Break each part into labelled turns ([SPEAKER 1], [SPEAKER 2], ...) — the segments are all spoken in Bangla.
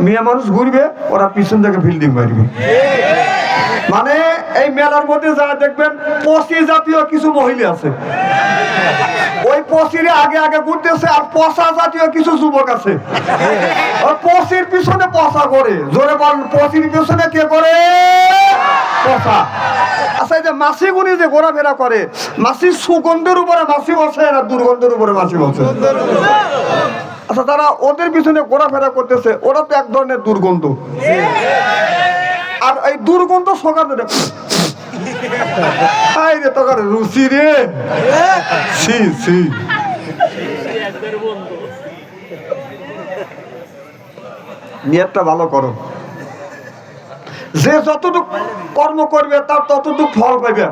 [SPEAKER 1] মেয়ে মানুষ ঘুরবে, ওরা পিছন থেকে ফিল্ডিং মারবে। মানে এই মেলার মধ্যে যা দেখবেন 25 জাতীয় কিছু মহিলা আছে, ওই 25 আগে আগে ঘুরতেছে, আর 50 জাতীয় কিছু যুবক আছে, ওই 25 পিছনে পচা করে। জোরে বল, 25 পিছনে কে করে? পচা। আচ্ছা, এই যে মাছি গুনি যে ঘোরাফেরা করে, মাছির সুগন্ধের উপরে মাছি বসে না দুর্গন্ধের উপরে মাছি বসে? আচ্ছা, তারা ওদের পিছনে ঘোরাফেরা করতেছে, ওরা তো এক ধরনের দুর্গন্ধ। আর এই দুর্গন্ধ সকাল ধরে রে তোর রুচি রে, ছি ছি। নিয়তটা ভালো করো, যে যতটুক কর্ম করবে তার ততটুক ফল পাবে।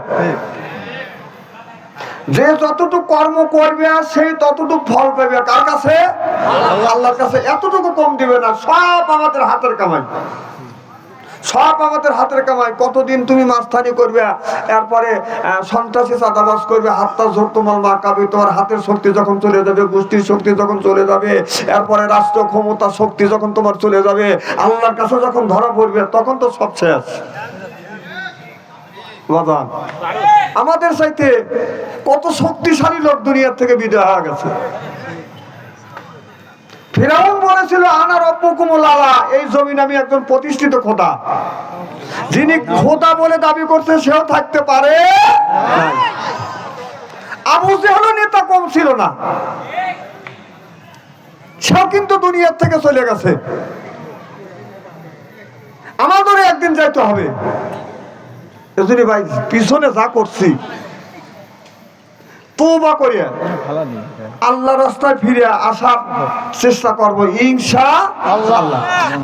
[SPEAKER 1] যে যতটুক কর্ম করবে সেই ততটুক ফল পাবে। কার কাছে? আল্লাহর কাছে। এতটুকু কম দিবে না। সব আমাদের হাতের কামাই, সব আমাদের হাতের কামাই। কতদিন তুমি মাস্তানি করবে, এরপরে সন্ত্রাসী চাঁদাবাজ করবে, হাতটা ঝোর তোমার মা কাবে। তোমার হাতের শক্তি যখন চলে যাবে, গোষ্ঠীর শক্তি যখন চলে যাবে, এরপরে রাষ্ট্র ক্ষমতা শক্তি যখন তোমার চলে যাবে, আল্লাহর কাছে যখন ধরা পড়বে, তখন তো সব শেষ। আমাদের চাইতে কত শক্তিশালী লোক দুনিয়ার থেকে বিদায় হয়ে গেছে। ফিরাউন বলেছিল আনা রব্বুকুমুল আলা, এই জমিন আমি একজন প্রতিষ্ঠিত খোদা। যিনি খোদা বলে দাবি করছে সেও থাকতে পারে। আবু জেহেল নেতা কম ছিল না, সেও কিন্তু দুনিয়ার থেকে চলে গেছে। আমাদেরও একদিন যাইতে হবে। এজন্য ভাই, পিছনে যা করছি তওবা করিয়া আল্লাহ রাস্তায় ফিরে আসার চেষ্টা করব ইনশাআল্লাহ।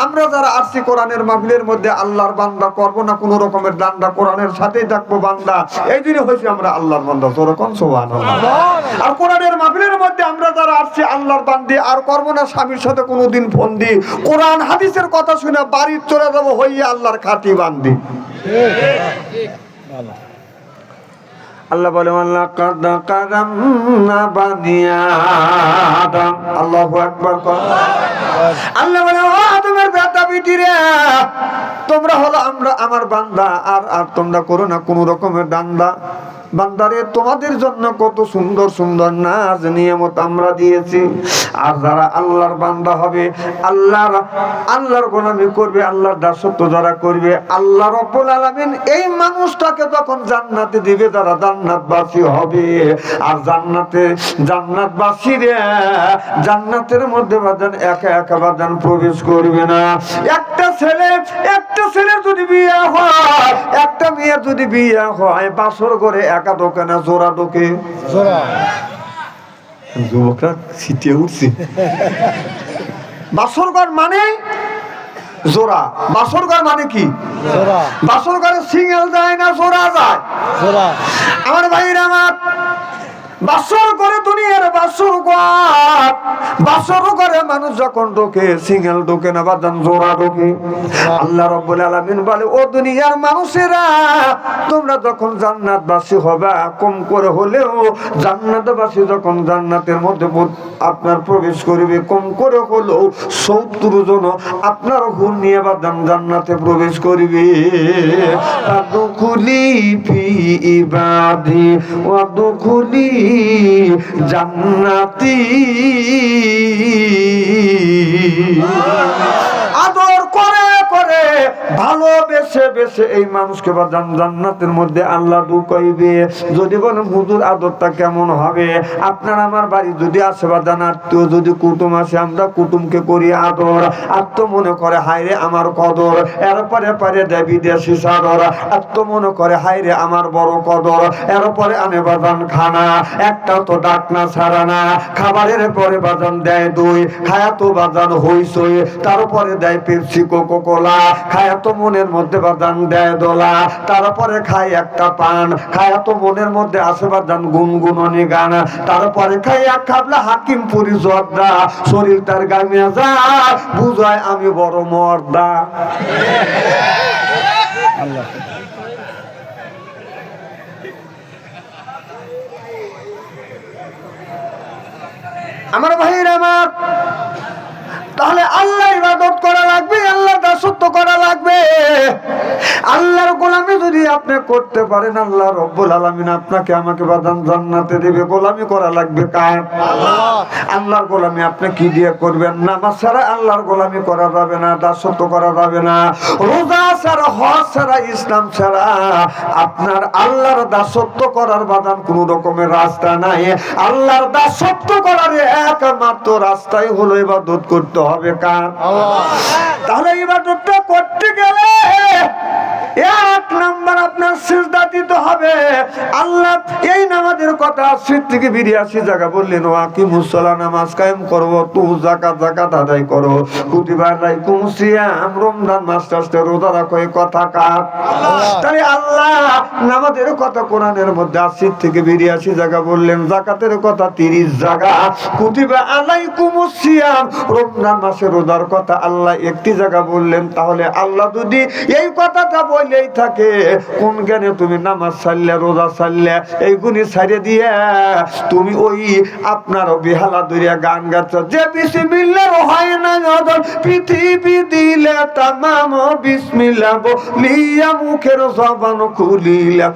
[SPEAKER 1] আমরা যারা আসছি কোরআনের মাহফিলের মধ্যে, আল্লাহর বান্দা করব না কোন রকমের দান্দা, কোরআনের সাথেই থাকবো বান্দা। এই জন্য হয়েছে আমরা আল্লাহর বান্দা। যেরকম সুবহানাল্লাহ। আর কোরআনের মাহফিলের মধ্যে আমরা যারা আসছি আল্লাহর বান্দি, আর করব না স্বামীর সাথে কোনোদিন ফোন দি, কোরআন হাদিসের কথা শুনে বাড়ি চলে যাবো হইয়া আল্লাহর খাঁটি বান্দি। আল্লাহ বলে লাকাদ কারামনা বানি আদম। আল্লাহু আকবার। আল্লাহ বলে ও আদমের বেটা বিটিরা, তোমরা হলো আমরা আমার বান্দা, আর তোমরা করো না কোন রকমের দান্দা। বান্দারে, তোমাদের জন্য কত সুন্দর সুন্দর নাজ নিয়ামত আমরা দিয়েছি। আর যারা আল্লাহর বান্দা হবে, আল্লাহর গোলামি করবে, আল্লাহর দাসত্ব যারা করবে, আল্লাহ রাব্বুল আলামিন এই মানুষটাকে যখন জান্নাতে দিবে, যারা জান্নাতবাসী হবে। আর জান্নাতবাসীরা জান্নাতের মধ্যে বাজান একা একা বাজান প্রবেশ করবে না। একটা ছেলের যদি বিয়ে হয়, একটা মেয়ের যদি বিয়ে হয়, বাসর করে একা ঢোকে না, জোড়া ঢোকে। যুবকরা ছিটিয়ে উঠছে। বাসর ঘর মানে জোড়া। বাসর ঘর মানে কি? বাসর ঘরে সিঙ্গেল যায় না, জোড়া যায়। আমার ভাইরা, আমার বাসর করে দুনিয়ার বাসর করে মানুষ যখন ঢোকে, সিঙ্গেল ঢোকে না বাজান, জোড়া ঢোকে। আল্লাহ রাব্বুল আলামিন বলে ও দুনিয়ার মানুষেরা, তোমরা যখন জান্নাতবাসী হবে, কম করে হলেও জান্নাতবাসী যখন জান্নাতের মধ্যে আপনার প্রবেশ করবে, কম করে হলেও 70 জন আপনার হুর নিয়ে বাজান জান্নাতে প্রবেশ করবে। আদখুলি ফি ইবাদি ওয়াদখুলি জান্নাতি। আদর করে করে ভালোবেসে বেসে এই মানুষকে বাজান জান্নাতের মধ্যে আল্লাহ ঢুকাইবে। যদি বলেন হুজুর আদরটা কেমন হবে, আপনার আমার বাড়ি যদি আসে বাজান, আত্মীয় যদি কুটুম আসে, আমরা কুটুমকে করি আদর। আত্ম মনে করে হায়রে আমার কদর, এরপরে পারে দেয় বিদেশি সাদর। আত্ম মনে করে হায়রে আমার বড় কদর, এরপরে আনে বাজান খানা। একটাও তো ডাক না ছাড়া না। খাবারের পরে বাজান দেয় দই, খায়া তো বাজান হইসই। তারপরে দেয় পেপসি, কোকো কোলা। খায়া তো মনের মধ্যে বাজান দেয় দোলা। তারপরে খায় একটা পান, খায়া তো মনের মধ্যে আসে বাজান গুনগুননি গান। তারপরে খাই এক খাবলা হাকিমপুরি জর্দা। শরীর তার গামিয়া যায়, বুঝায় আমি বড় মর্দা। আল্লাহ আমার ভাইরা আমার, তাহলে আল্লাহ ইবাদত করা লাগবে। করতে পারেন আল্লাহ রব্বুল আলামিন আপনাকে আমাকে বাদান জান্নাতে দেবে। গোলামি করা লাগবে কার? আল্লাহর গোলামি আপনি কি দিয়ে করবেন? নামাজ ছাড়া আল্লাহর গোলামি করা যাবে না, দাসত্ব করা যাবে না। রোজা ছাড়া, হজ ছাড়া, ইসলাম ছাড়া আপনার আল্লাহর দাসত্ব করার বাদান কোন রকমের রাস্তা নাই। আল্লাহর দাসত্ব করার একমাত্র রাস্তাই হলো ইবাদত করতে হবে কার? তাহলে ইবাদতটা করতে গেলে এক নাম্বার আপনার সিজদা দিতে হবে। আল্লাহ এই নামাজের কথা 80 থেকে 82 জায়গা বললেন, ওয়াকিমুস সালাত, নামাজ কায়েম করব, তু যাকাত আদায় করো, কুতিবা আলাইকুমুস সিয়াম, রমজান মাস আসছে রোজা রাখো, এই কথা কার? তাই আল্লাহ নামাজের কথা কোরআনের মধ্যে 80 থেকে 82 জায়গা বললেন, যাকাতের কথা 30 জায়গা, কুতিবা আলাইকুমুস সিয়াম, রমজান মাসে রোজার কথা আল্লাহ একটি জায়গা বললেন। তাহলে আল্লাহ যদি এই কথাটা বলেই থাকে, কোন জ্ঞানে তুমি নামাজ ছাড়লে, রোজা ছাড়লে, এইগুলি ছাড়িয়ে দিয়ে তুমি ওই আপনার বেহালা দরিয়া গান গাচ্ছ, যে বিসমিল্লাহ হয় না গদর পৃথিবী দিলে তামাম বিসমিল্লাহ বলিয়া মুখের জবান খুলিলাম।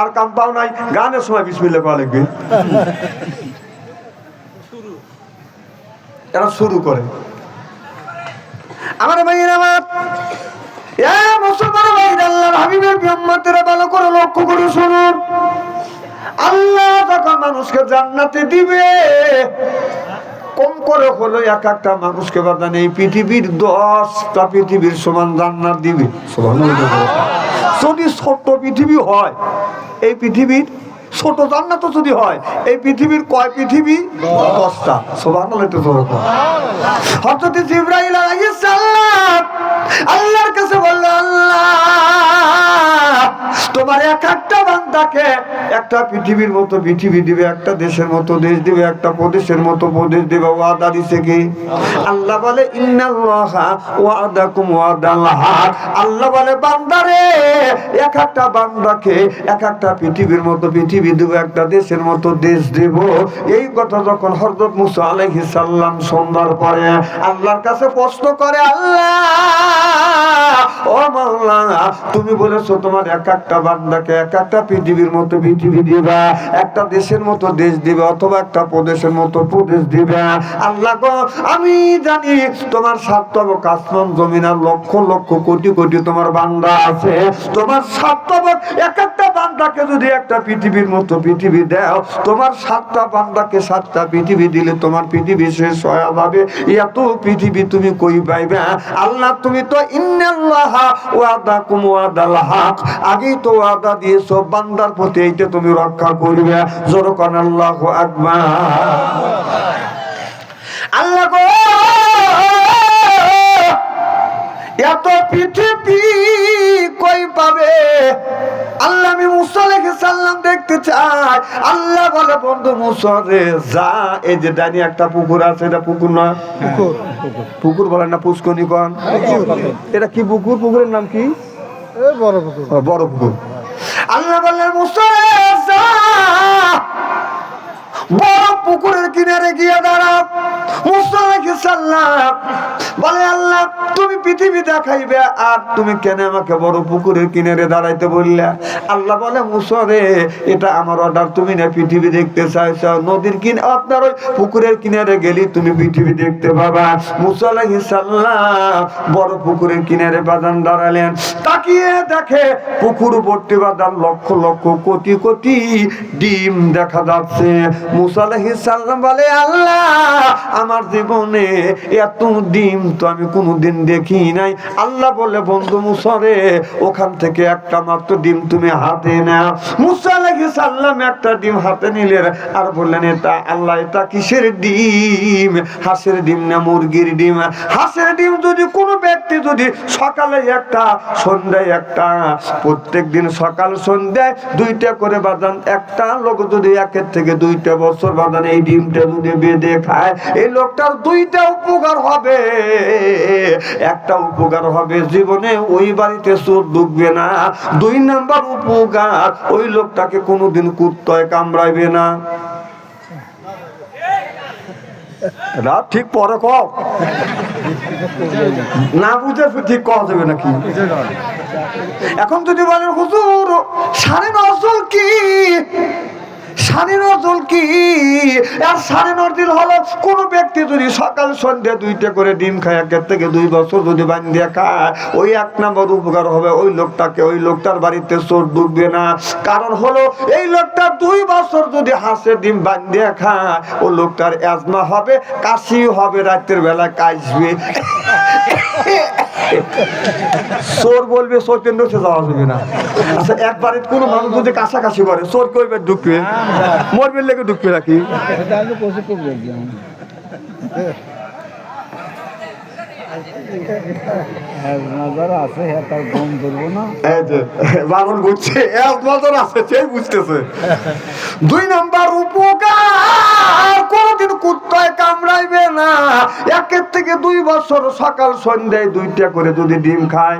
[SPEAKER 1] আর কাম পাও নাই, গানের সময় বিসমিল্লাহ বলা লাগবে। এরা শুরু করে। আমার ভাইয়ের, আমার মুসলমান ভাইরা, আল্লাহর হাবিবের উম্মতেরা ভালো করে লক্ষ্য করে শুনুন। আল্লাহ যখন মানুষকে জান্নাতে দিবে, কম করে হলো এক একটা মানুষকে বাদান এই পৃথিবীর 10টা পৃথিবীর সমান জান্নাত দিবে। যদি ছোট্ট পৃথিবী হয়, এই পৃথিবীর ছোট জান্নাত যদি হয়, এই পৃথিবীর কয় পৃথিবী? 10টা। সুবহানাল্লাহ। হযরত জিবরাইল আলাইহিস সালাম আল্লাহর কাছে বলল, আল্লাহ তোমার এক একটা বান্দাকে একটা পৃথিবীর মতো পৃথিবী দিবে, একটা দেশের মতো দেশ দিবে, একটা প্রদেশের মতো প্রদেশ দিবে। ওয়াদা দিছে কি? আল্লাহ বলে, ইন্নাল্লাহা ওয়াদাকুম ওয়াদাল হক। আল্লাহ বলে, বান্দারে এক একটা বান্দাকে এক একটা পৃথিবীর মতো পৃথিবী দেব, একটা দেশের মতো দেশ দেব। এই কথা যখন হযরত মুসা আলাইহিস সালাম শোনার পরে আল্লাহর কাছে প্রশ্ন করে, আল্লাহ ও মাওলা, তুমি বলেছো তোমার এক একটা বান্দাকে এক একটা পৃথিবীর মতো পৃথিবী দিবা, একটা দেশের মতো দেশ দিবে, অথবা একটা প্রদেশের মতো প্রদেশ দিবে। আল্লাহ গো, আমি জানি তোমার 7 তবক আসমান জমিন আর লক্ষ লক্ষ কোটি কোটি তোমার বান্দা আছে। তোমার 7 তবক এক একটা বান্দাকে যদি একটা পৃথিবীর মতো পৃথিবী দাও, তোমার 7টা বান্দাকে 7টা পৃথিবী দিলে তোমার পৃথিবী শেষ হয়ে যাবে। এত পৃথিবী তুমি কই পাইবে? আল্লাহ তুমি তো ইন্নাল্লাহা ওয়াদাকুম ওয়াদাল হক, আগেই তো ওয়াদা দিয়েছো বান্দার প্রতি, এইটা তুমি রক্ষা করবে। জোরে কোন আল্লাহু আকবার। আল্লাহ গো, এত পৃথিবী কই পাবে? আল্লাহ আমি মুসা আলাইহিস সালাম দেখতে চাই। আল্লাহ বলে, বন্ধু মুসা রে যা, এই যে ডানি একটা পুকুর আছে, এটা পুকুর না? পুকুর বলেন না, পুষ্কনি কোন? এটা কি পুকুর? পুকুরের নাম কি? বড় পুকুর। বড় পুকুর। আল্লাহ বললেন, মুসা রে যা, বড় পুকুরের কিনারে গিয়ে দাঁড়াও। মুসা আলাইহিস সালাম বলে, আল্লাহ তুমি পৃথিবী দেখাইবে, আর তুমি কেন আমাকে বড় পুকুরের কিনারে দাঁড়াইতে বললে? আল্লাহ বলে, মুসা রে এটা আমার অর্ডার, তুমি না পৃথিবী দেখতে চাইছো, নদীর কিনারে আপনার ওই পুকুরের কিনারে গেলি তুমি পৃথিবী দেখতে পাবা। মুসা আলাইহিস সালাম বড় পুকুরের কিনারে বাদান দাঁড়ালেন, তাকিয়ে দেখে পুকুর ভর্তি বাদান লক্ষ লক্ষ কোটি কোটি ডিম দেখা যাচ্ছে। মুসা আলাইহিস সালাম বলে, আল্লাহ আমার জীবনে এত ডিম তো আমি কোনোদিন দেখি নাই। আল্লাহ বলে, বন্ধু মুসা রে ওখান থেকে একটা মাত্র ডিম তুমি হাতে নাও। মুসা আলাইহিস সালাম একটা ডিম হাতে নিলেন আর বললেন, এটা আল্লাহ এটা কিসের ডিম? হাঁসের ডিম না মুরগির ডিম? হাঁসের ডিম যদি কোনো ব্যক্তি যদি সকালে একটা সন্ধ্যায় একটা, প্রত্যেক দিন সকাল সন্ধ্যায় 2টা করে বাদান, একটা লোক যদি 1 থেকে 2টা বছর বাদান এই ডিমটা যদি বেঁধে খায়, এই লোকটার 2টা উপকার হবে। একটা উপকার হবে, জীবনে ওই বাড়িতে চোর ঢুকবে না। 2 নাম্বার উপকার, ওই লোকটাকে কোনোদিন কুত্তায় কামড়াইবে না। ঠিক পরে কও। না বুঝে ঠিক করা যাবে নাকি? এখন যদি বলেন হুজুর সাড়ে নজল কি, সাড়ে নজল কি? আর সাড়ে নজল হলো কোন ব্যক্তি যদি সকাল সন্ধ্যা 2টা করে ডিম খায়, 1 থেকে 2 বছর যদি বান্ধিয়া খায়, ওই 1 নম্বর উপকার হবে ওই লোকটাকে, ওই লোকটার বাড়িতে চোর ঢুকবে না। কারণ হলো এই লোকটা 2 বছর যদি হাঁসের ডিম বান্ধিয়া খায়, ও লোকটার অ্যাজমা হবে, কাশি হবে, রাতের বেলা কাশবে। চোর বলবে চোর কেন্দ্র যাওয়া যাবে না। আচ্ছা একবারে কোনো মানুষ যদি কাছাকাছি করে চোর করবে ঢুকবে, মরবে লেগে ঢুকবে নাকি? দুই নাম্বার উপকার, কোনদিন কুত্তায় কামড়াইবে না। 1 থেকে 2 বছর সকাল সন্ধ্যায় 2টা করে যদি ডিম খায়,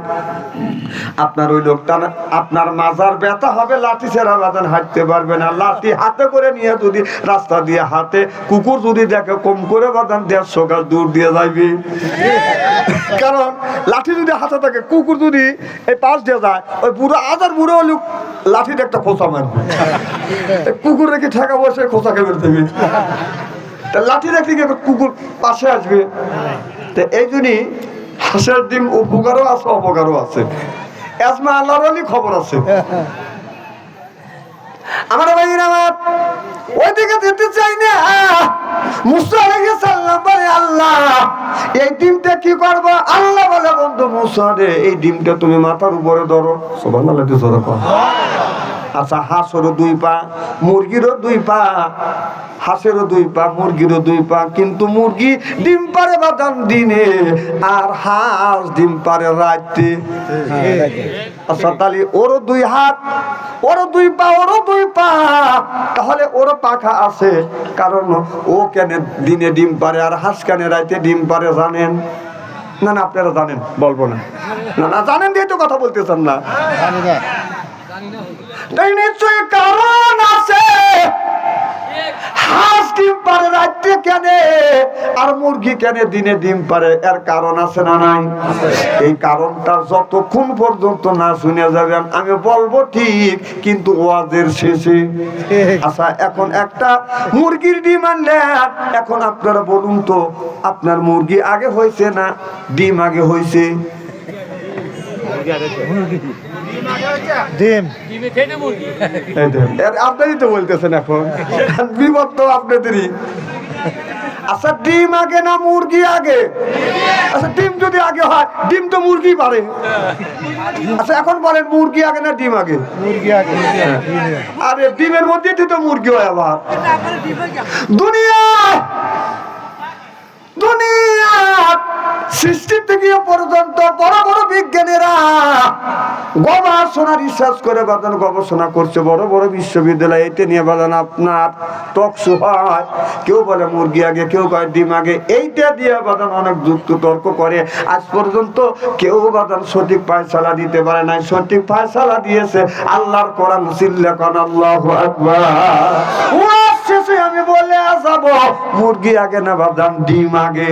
[SPEAKER 1] আপনার ওই লোকটা, আপনার মাজার ব্যথা হবে, লাঠি ছেড়া বাজান হাঁটতে পারবে না। লাঠি হাতে করে নিয়ে যদি রাস্তা দিয়ে হাতে, কুকুর যদি দেখে কম করে বাজান 150 গাছ দূর দিয়ে যাইবে। কারণ লাঠি যদি হাতে থাকে, কুকুর যদি এই পাশ দিয়ে যায়, ওই বুড়ো আজার বুড়ো লোক লাঠিতে একটা খোঁচা মারবে, কুকুর রেখে ঠেকা বসে খোঁচা খেয়ে দেবে। লাঠি দেখলে কুকুর পাশে আসবে। তো এই জন্যই হাঁসের ডিম উপকারও আছে অপকারও আছে। অ্যাজমা আল্লাহর খবর আছে। আমার ভাইয়ের আমার ওইদিকে যেতে চাই না। মুসা আলাইহিস সালাম বলে আল্লাহ এই ডিমটা কি করব? আল্লাহ বলে বন্ধু মুসা রে, এই ডিমটা তুমি মাথার উপরে ধরো। সুবহানাল্লাহ জোরে কর। আচ্ছা হাঁসেরও 2 পা, মুরগিরও 2 পা, হাঁসেরও 2 পা, মুরগিরও 2 পা, কিন্তু মুরগি ডিম পারে বাদাম দিনে, আর হাঁস ডিম পারে রাতে। আচ্ছা তাহলে ওরও 2 হাত, ওরও 2 পা, ওরও 2 পা, তাহলে ওরও পাখা আছে। কারণ ও কেন দিনে ডিম পারে আর হাঁস কেন রাতে ডিম পারে জানেন? না না আপনারা জানেন, বলবো না। না না জানেন দিয়ে তো কথা বলতেছেন না। তাই নিশ্চয়ই কারণ আছে। হাঁস ডিম পারে রাতে কেন আর মুরগি কেন দিনে ডিম পারে, এর কারণ আছে না নাই? এই কারণটা যতক্ষণ পর্যন্ত না শুনে যাবেন আমি বলবো ঠিক, কিন্তু ওয়াজের শেষে। আচ্ছা এখন একটা মুরগির ডিম আনলেন, এখন আপনারা বলুন তো আপনার মুরগি আগে হয়েছে না ডিম আগে হয়েছে? আপনারই তো বলতেছেন, এখন বিপদ তো আপনাদেরই। আচ্ছা ডিম আগে না মুরগি আগে? আচ্ছা ডিম যদি আগে হয়, ডিম তো মুরগি পারে। আচ্ছা এখন বলেন মুরগি আগে না ডিম আগে? মুরগি আগে। আরে ডিমের মধ্যে তো মুরগি হয় আবার। দুনিয়া সৃষ্টি থেকে পর্যন্ত বড় বড় বিজ্ঞানীরা গবেষণা রিসার্চ করে বাদান গবেষণা করছে, বড় বড় বিশ্ববিদ্যালয় এটা নিয়ে বাদান আপনার টকশো হয়। কেউ বলে মুরগি আগে, কেউ কয় ডিম আগে। এইটা দিয়ে বাদান অনেক যুক্ত তর্ক করে। আজ পর্যন্ত কেউ বাদান সঠিক ফয়সালা দিতে পারে নাই। সঠিক ফয়সালা দিয়েছে আল্লাহর কোরআন। চিল্লা কোন আল্লাহু আকবার। শেষে আমি বলে যাব মুরগি আগে না বাদান ডিম আগে?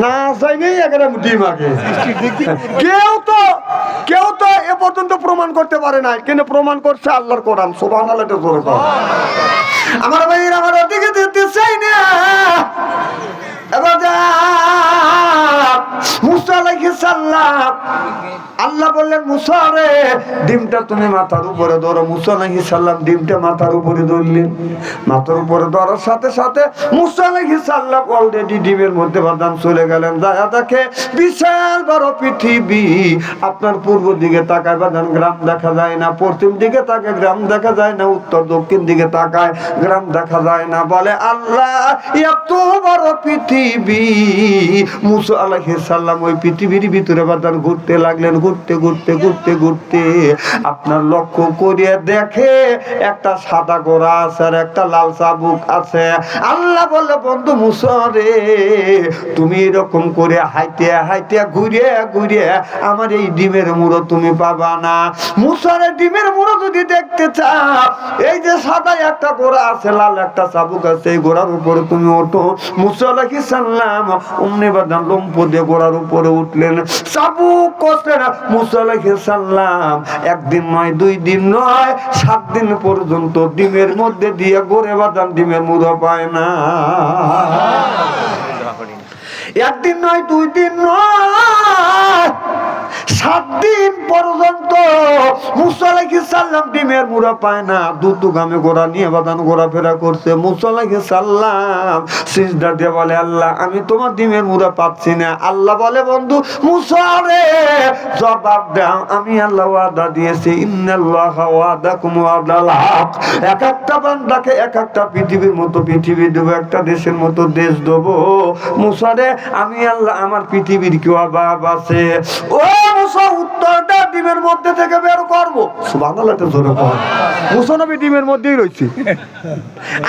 [SPEAKER 1] না চাইলেই এখানে ডিম আগে। কেউ তো এ পর্যন্ত প্রমাণ করতে পারে নাই, কিন্তু প্রমাণ করছে আল্লাহর কোরআন। সুবহানাল্লাহ জোরে বল। আমার ভাইয়ের আমার ওদিকে যেতে চাই না। এবার মুসা আলাইহিস সালাম, আল্লাহ বললেন মুসা রে ডিমটা তুমি মাথার উপরে ধরো। মুসা আলাইহিস সালাম ডিমটা মাথার উপরে ধরলেন। মাথার উপরে ধরার সাথে সাথে মুসা আলাইহিস সালাম অলরেডি ডিমের মধ্যে বাদাম চলে গেলেন। যায় দেখে বিশাল বড় পৃথিবী। আপনার পূর্ব দিকে তাকায় বাদাম গ্রাম দেখা যায় না, পশ্চিম দিকে তাকায় গ্রাম দেখা যায় না, উত্তর দক্ষিণ দিকে তাকায় গ্রাম দেখা যায় না। বলে আল্লাহ এত বড় পৃথিবী। মুসা আলাইহিস সালাম ওই পৃথিবীর ভিতরে ভিতরে বাদান ঘুরতে লাগলেন। ঘুরতে ঘুরতে ঘুরতে ঘুরতে আপনার লক্ষ্য করিয়ে দেখে একটা সাদা ঘোড়া আছে আর একটা লাল চাবুক আছে। আল্লাহ বলে, বন্ধু মুসা রে, তুমি এরকম করে হাইতে হাইতে ঘুরে ঘুরে আমার এই ডিমের মুড়ো তুমি পাবা না। মুসারে ডিমের মুড়ো যদি দেখতে চাও, এই যে সাদা একটা ঘোড়া আছে, লাল একটা চাবুক আছে, এই ঘোড়ার উপরে তুমি ওঠো। মুসা আলাইহিস সালাম অমনি বাদান লম্ফ দিয়ে ঘোড়ার উপরে উঠলেন, চাবুক কষলেন। মুসা আলাইহিস সালাম একদিন নয়, 2 দিন নয়, 7 দিন পর্যন্ত ডিমের মধ্যে দিয়ে ঘুরে বাদান ডিমের মুড়ো পায় না। একদিন নয়, 2 দিন নয়, 7 দিন পর্যন্ত মুসা আলাইহিস সালাম ডিমের মুড়া পায় না। দুগামে ঘোড়া নিয়ে বাদান ঘোরাফেরা করছে। মুসা আলাইহিস সালাম সিজদা দিয়ে বলে, আল্লাহ আমি তোমার ডিমের মুড়া পাচ্ছি না। আল্লাহ বলে, বন্ধু মুসা রে, জবাব দাও, আমি আল্লাহ ওয়াদা দিয়েছি, ইন্নাল্লাহা ওয়াদাকুম ওয়াদাল হক, এক একটা বান্দাকে এক একটা পৃথিবীর মতো পৃথিবী দেবো, একটা দেশের মতো দেশ দেবো। মুসা রে, আমি আল্লাহ আমার পৃথিবীর কি অভাব আছে? ও মুসা, উত্তরটা ডিমের মধ্যে থেকে বের করবো। সুবহানাল্লাহ, এটা জোরে বল। মুসা নবী ডিমের মধ্যেই রয়েছে।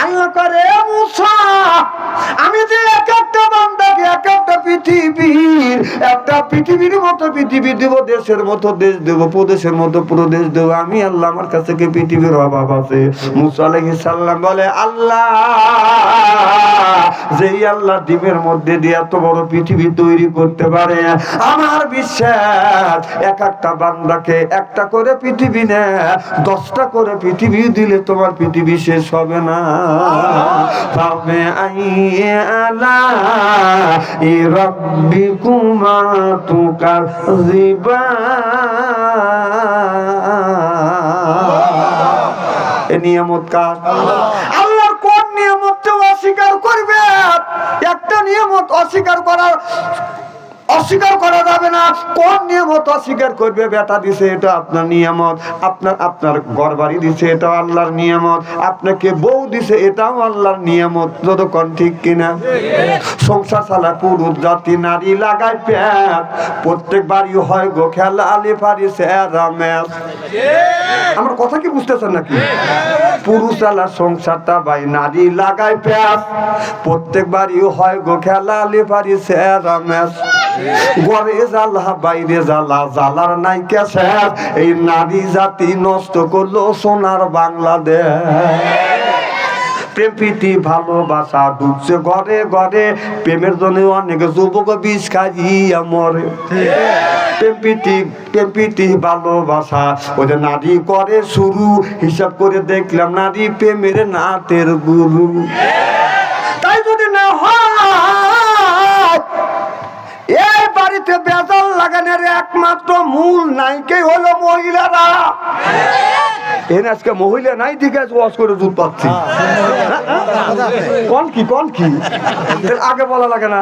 [SPEAKER 1] আল্লাহ করে, মুসা আমি যে এক একটা বান্দাকে এক একটা পৃথিবীর, একটা পৃথিবীর মতো পৃথিবী দেব, দেশের মতো দেশ দেব, প্রদেশের মতো প্রদেশ দেব, আমি আল্লাহ আমার কাছে কি পৃথিবীর অভাব আছে? মুসা আলাইহিস সালাম বলে, আল্লাহ যেই আল্লাহ ডিমের মধ্যে দিয়ে এত বড় পৃথিবী তৈরি করতে পারে, আমার বিশ্বাস এক একটা বান্দাকে একটা করে পৃথিবী না, 10টা করে পৃথিবী দিলে তোমার পৃথিবী শেষ হবে না। তবে আইয়ালা ই রাব্বিকুমা তুকাযিবান। এ নিয়ামত কার? আল্লাহর কোন নিয়ামতকে অস্বীকার করবে? একটা নিয়ামত অস্বীকার করা যাবে না। কোন নিয়ামত অস্বীকার করবে? বেটা দিছে, এটা আপনার নিয়ামত। আপনার ঘর বাড়ি দিছে, এটা আল্লাহর নিয়ামত। আপনাকে বউ দিছে, এটাও আল্লাহর নিয়ামত। যতক্ষণ ঠিক কিনা? সংসার চালা পুরুষ জাতি, নারী লাগায় প্যাঁচ, প্রত্যেক বাড়ি হয় গো খেলা, আলি ফারি সেরামেজ। আমার কথা কি বুঝতেছেন নাকি? পুরুষ আলা সংসারটা ভাই, নারী লাগায় প্যাঁচ, প্রত্যেক বাড়ি হয় গো খেলা, আলি ফারি সেরামেজ। ঘরে জ্বালা বাইরে জ্বালা, জ্বালার নাই কেছে, এই নারী জাতি নষ্ট করলো সোনার বাংলাদেশ। প্রেম প্রীতি ভালোবাসা ঢুকছে ঘরে ঘরে, প্রেমের জন্য অনেক যুবক বিষ খাইয়া মরে। প্রেম প্রীতি ভালোবাসা ওদের নারী করে শুরু, হিসাব করে দেখলাম নারী প্রেমের নাতের গুরু। তাই যদি না হয়, এই বাড়িতে বেজাল লাগানোর একমাত্র মূল নায়িকাই হলো মহিলারা। এর আজকে মহিলা নাই, ঠিক আছে, ওয়াজ করে দুধ পাচ্ছি। কোন কি আগে বলা লাগে না?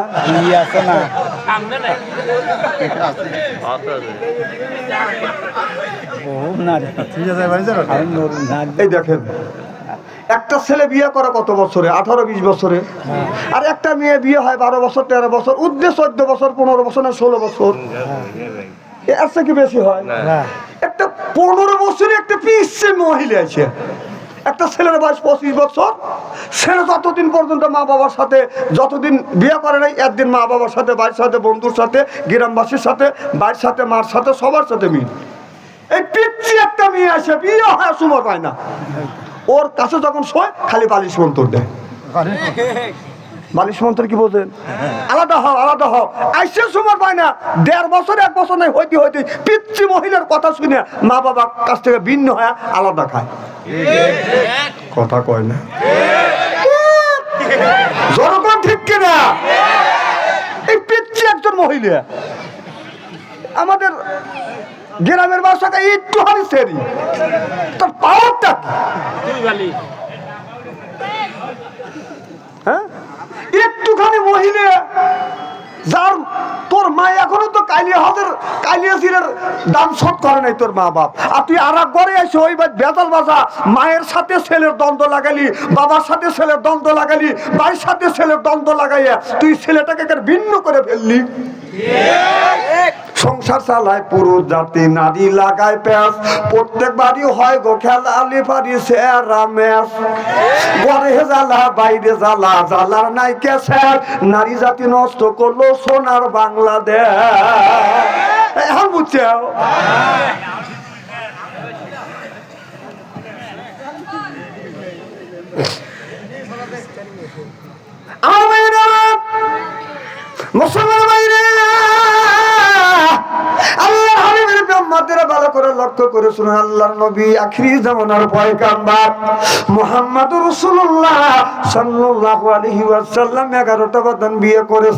[SPEAKER 1] এই দেখেন, একটা ছেলে বিয়ে করে কত বছরে? 18-20 বছরে। আর একটা মেয়ে বিয়ে হয় 12 বছর 13 বছর, উদ্দেশ্য 14 বছর 15 বছর না 16 বছর। এর থেকে বেশি হয়? একটা 15 বছরে একটা পিচ্ছে মহিলা আছে। একটা ছেলের বয়স 25 বছর, ছেলে যতদিন পর্যন্ত মা বাবার সাথে, যতদিন বিয়ে করে নাই, একদিন মা বাবার সাথে, বাড়ির সাথে, বন্ধুর সাথে, গ্রামবাসীর সাথে, বাড়ির সাথে, মার সাথে, সবার সাথে মিল। এই পিচ্ছি একটা মেয়ে আসে, বিয়ে হয় সময় পায় না। ওর কাছে যখন শোয় খালি বালিশ মন্তর দেয়। বালিশ মন্তর কি বোঝেন? আলাদা হও আইসে সময় পায় না। 1.5 বছর 1 বছর নাই হইতে পিচ্ছি মহিলার কথা শুনে মা বাবার কাছ থেকে ভিন্ন হয়ে আলাদা খায়। কথা কয় না, জনগণ ঠিক কিনা? এই পিচ্ছি একজন মহিলা আমাদের গ্রামের বাসাটা একটু হারি সেরি, তার পাওয়ারটা হ্যাঁ, একটুখানি মহিলা, যার তোর মা এখনো তো কালিয়াসিরের দাম শোধ করে নাই তোর মা বাপ, আর তুই আর এক ঘরে এসে ওই বেতাল বাজা, মায়ের সাথে ছেলের দ্বন্দ্ব লাগালি, বাবার সাথে ছেলের দ্বন্দ্ব লাগালি, বাড়ির সাথে ছেলের দ্বন্দ্ব লাগাইয়া তুই ছেলেটাকে ভিন্ন করে ফেললি। সংসার চালায় পুরুষ জাতি, নারী লাগায় প্যাঁচ। প্রত্যেক বাড়ি হয় গো খেলা আলি পারি সেরা ম্যাচ। ঘরে জ্বালা বাইরে জ্বালা, জ্বালার নাই কেসের। নারী জাতি নষ্ট করলো সোনার বাংলাদেশ। এখন বুঝছে মুসলমান বাইরে আল্লাহ হাবিবের ব্রহ্মাদের ভালো করে লক্ষ্য করে শুনুন। আল্লাহর নবী আখিরি জামানার পয়গাম্বর মুহাম্মদুর রাসূলুল্লাহ সাল্লাল্লাহু আলাইহি ওয়াসাল্লাম 11টা বাদান বিয়ে করেছে।